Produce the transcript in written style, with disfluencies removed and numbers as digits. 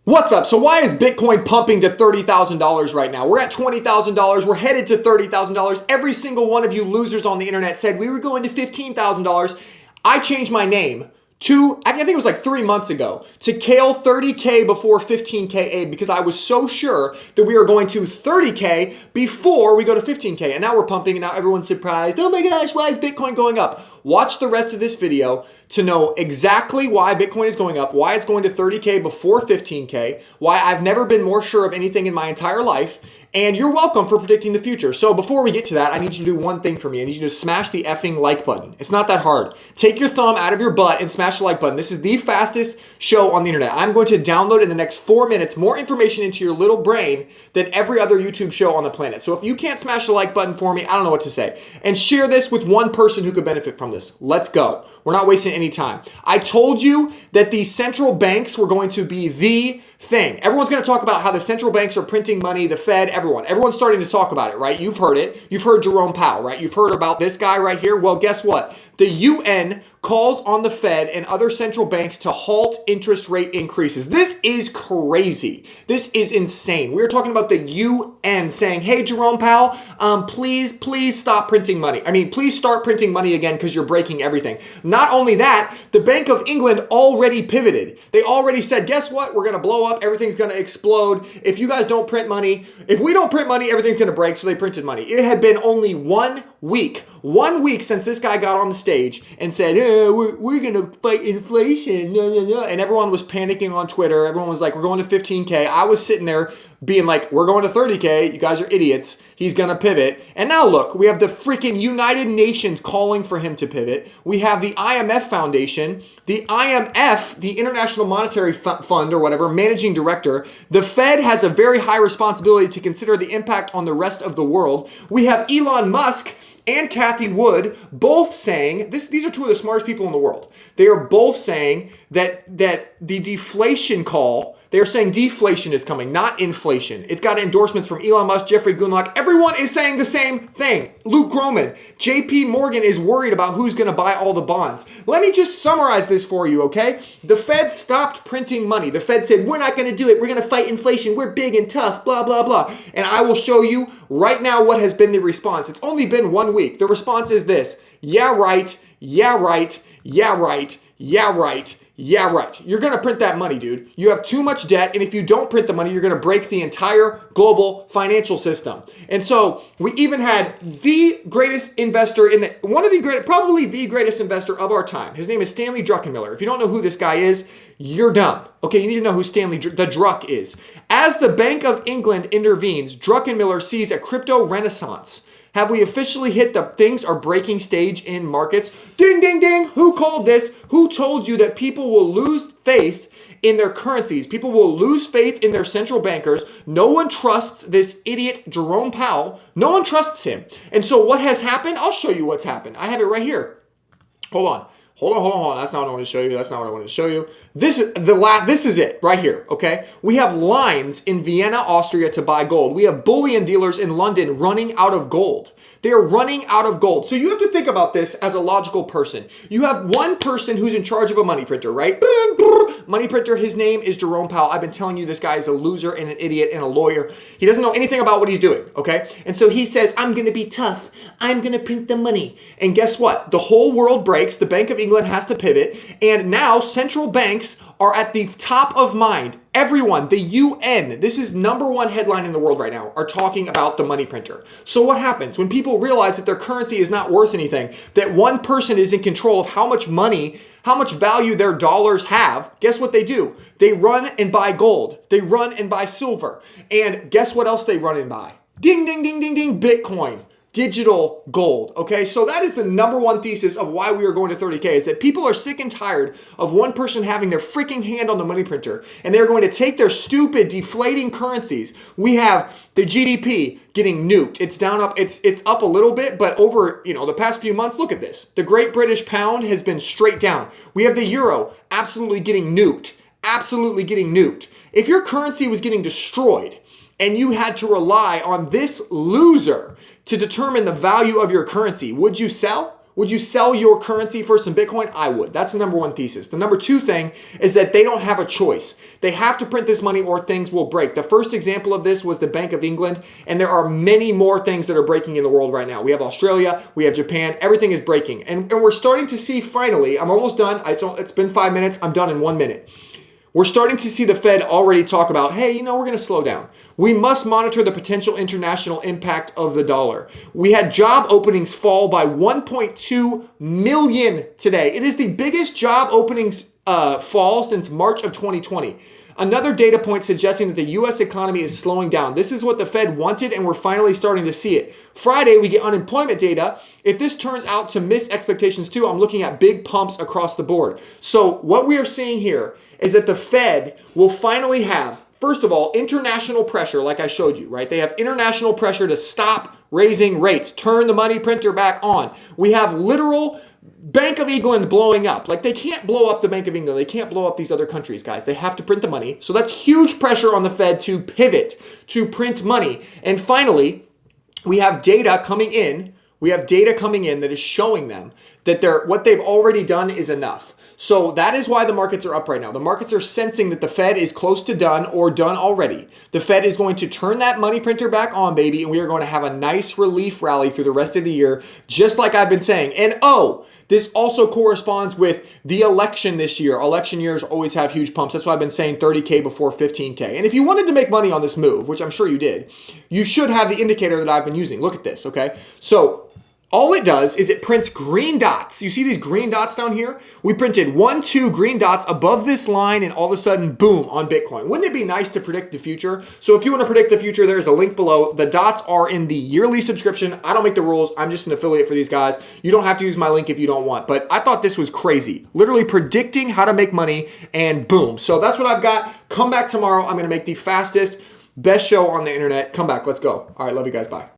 What's up? So why is Bitcoin pumping to $30,000 right now? We're at $20,000. We're headed to $30,000. Every single one of you losers on the internet said we were going to $15,000. I changed my name I think it was like 3 months ago, to Kale 30K before 15K because I was so sure that we were going to 30K before we go to 15K. And now we're pumping and now everyone's surprised. Oh my gosh, why is Bitcoin going up? Watch the rest of this video to know exactly why Bitcoin is going up, why it's going to 30K before 15K, why I've never been more sure of anything in my entire life, and you're welcome for predicting the future. So before we get to that, I need you to do one thing for me. I need you to smash the effing like button. It's not that hard. Take your thumb out of your butt and smash the like button. This is the fastest show on the internet. I'm going to download in the next 4 minutes more information into your little brain than every other YouTube show on the planet. So if you can't smash the like button for me, I don't know what to say. And share this with one person who could benefit from this. Let's go. We're not wasting any time. I told you that the central banks were going to be the thing. Everyone's going to talk about how the central banks are printing money, the Fed, everyone's starting to talk about it, right? You've heard it. You've heard Jerome Powell, right? You've heard about this guy right here. Well, guess what? The UN calls on the Fed and other central banks to halt interest rate increases. This is crazy. This is insane. We're talking about the UN saying, hey, Jerome Powell, please stop printing money. Please start printing money again because you're breaking everything. Not only that, the Bank of England already pivoted. They already said, guess what? We're going to blow up. Everything's going to explode. If you guys don't print money, if we don't print money, everything's going to break. So they printed money. It had been only 1 week since this guy got on the stage and said, we're going to fight inflation. And everyone was panicking on Twitter. Everyone was like, we're going to 15K. I was sitting there being like, we're going to 30K. You guys are idiots. He's going to pivot. And now look, we have the freaking United Nations calling for him to pivot. We have the IMF Foundation, the IMF, the International Monetary Fund or whatever, managing director. The Fed has a very high responsibility to consider the impact on the rest of the world. We have Elon Musk and Cathie Wood both saying, these are two of the smartest people in the world. They are both saying that the deflation call, they're saying deflation is coming, not inflation. It's got endorsements from Elon Musk, Jeffrey Gundlach. Everyone is saying the same thing. Luke Gromen, JP Morgan is worried about who's going to buy all the bonds. Let me just summarize this for you, okay? The Fed stopped printing money. The Fed said, we're not going to do it. We're going to fight inflation. We're big and tough, blah, blah, blah. And I will show you right now what has been the response. It's only been 1 week. The response is this. Yeah, right. Yeah, right. Yeah, right. Yeah, right. Yeah, right. You're going to print that money, dude. You have too much debt, and if you don't print the money, you're going to break the entire global financial system. And so we even had the greatest investor probably the greatest investor of our time. His name is Stanley Druckenmiller. If you don't know who this guy is, you're dumb. Okay, you need to know who Stanley the Druck is. As the Bank of England intervenes, Druckenmiller sees a crypto renaissance. Have we officially hit the things are breaking stage in markets? Ding, ding, ding. Who called this? Who told you that people will lose faith in their currencies? People will lose faith in their central bankers. No one trusts this idiot Jerome Powell. No one trusts him. And so what has happened? I'll show you what's happened. I have it right here. Hold on. That's not what I want to show you. This is it right here, okay? We have lines in Vienna, Austria to buy gold. We have bullion dealers in London running out of gold. They are running out of gold. So you have to think about this as a logical person. You have one person who's in charge of a money printer, right? Money printer, his name is Jerome Powell. I've been telling you this guy is a loser and an idiot and a lawyer. He doesn't know anything about what he's doing, okay? And so he says, I'm going to be tough. I'm going to print the money. And guess what? The whole world breaks. The Bank of England has to pivot. And now central banks are at the top of mind. Everyone, the UN, this is #1 headline in the world right now, are talking about the money printer. So what happens when people realize that their currency is not worth anything, that one person is in control of how much money, how much value their dollars have? Guess what they do? They run and buy gold. They run and buy silver. And guess what else they run and buy? Ding, ding, ding, ding, ding, Bitcoin. Digital gold, okay? So that is the #1 thesis of why we are going to 30K, is that people are sick and tired of one person having their freaking hand on the money printer, and they're going to take their stupid deflating currencies. We have the GDP getting nuked. It's up a little bit, but over, the past few months, look at this. The Great British Pound has been straight down. We have the euro absolutely getting nuked. Absolutely getting nuked. If your currency was getting destroyed and you had to rely on this loser to determine the value of your currency, would you sell? Would you sell your currency for some Bitcoin? I would. That's the number one thesis. The number two thing is that they don't have a choice. They have to print this money or things will break. The first example of this was the Bank of England, and there are many more things that are breaking in the world right now. We have Australia, we have Japan, everything is breaking. And we're starting to see finally, I'm almost done. It's been 5 minutes. I'm done in 1 minute. We're starting to see the Fed already talk about, hey, we're going to slow down. We must monitor the potential international impact of the dollar. We had job openings fall by 1.2 million today. It is the biggest job openings fall since March of 2020. Another data point suggesting that the U.S. economy is slowing down. This is what the Fed wanted, and we're finally starting to see it. Friday, we get unemployment data. If this turns out to miss expectations too, I'm looking at big pumps across the board. So what we are seeing here is that the Fed will finally have, first of all, international pressure, like I showed you, right? They have international pressure to stop raising rates, turn the money printer back on. We have literal Bank of England blowing up. Like, they can't blow up the Bank of England. They can't blow up these other countries, guys. They have to print the money. So that's huge pressure on the Fed to pivot, to print money. And finally, we have data coming in. We have data coming in that is showing them that what they've already done is enough. So that is why the markets are up right now. The markets are sensing that the Fed is close to done or done already. The Fed is going to turn that money printer back on, baby, and we are going to have a nice relief rally through the rest of the year, just like I've been saying. And this also corresponds with the election this year. Election years always have huge pumps. That's why I've been saying 30K before 15K. And if you wanted to make money on this move, which I'm sure you did, you should have the indicator that I've been using. Look at this, okay? So all it does is it prints green dots. You see these green dots down here? We printed 1, 2 green dots above this line, and all of a sudden, boom, on Bitcoin. Wouldn't it be nice to predict the future? So if you want to predict the future, there's a link below. The dots are in the yearly subscription. I don't make the rules. I'm just an affiliate for these guys. You don't have to use my link if you don't want. But I thought this was crazy. Literally predicting how to make money, and boom. So that's what I've got. Come back tomorrow. I'm going to make the fastest, best show on the internet. Come back. Let's go. All right. Love you guys. Bye.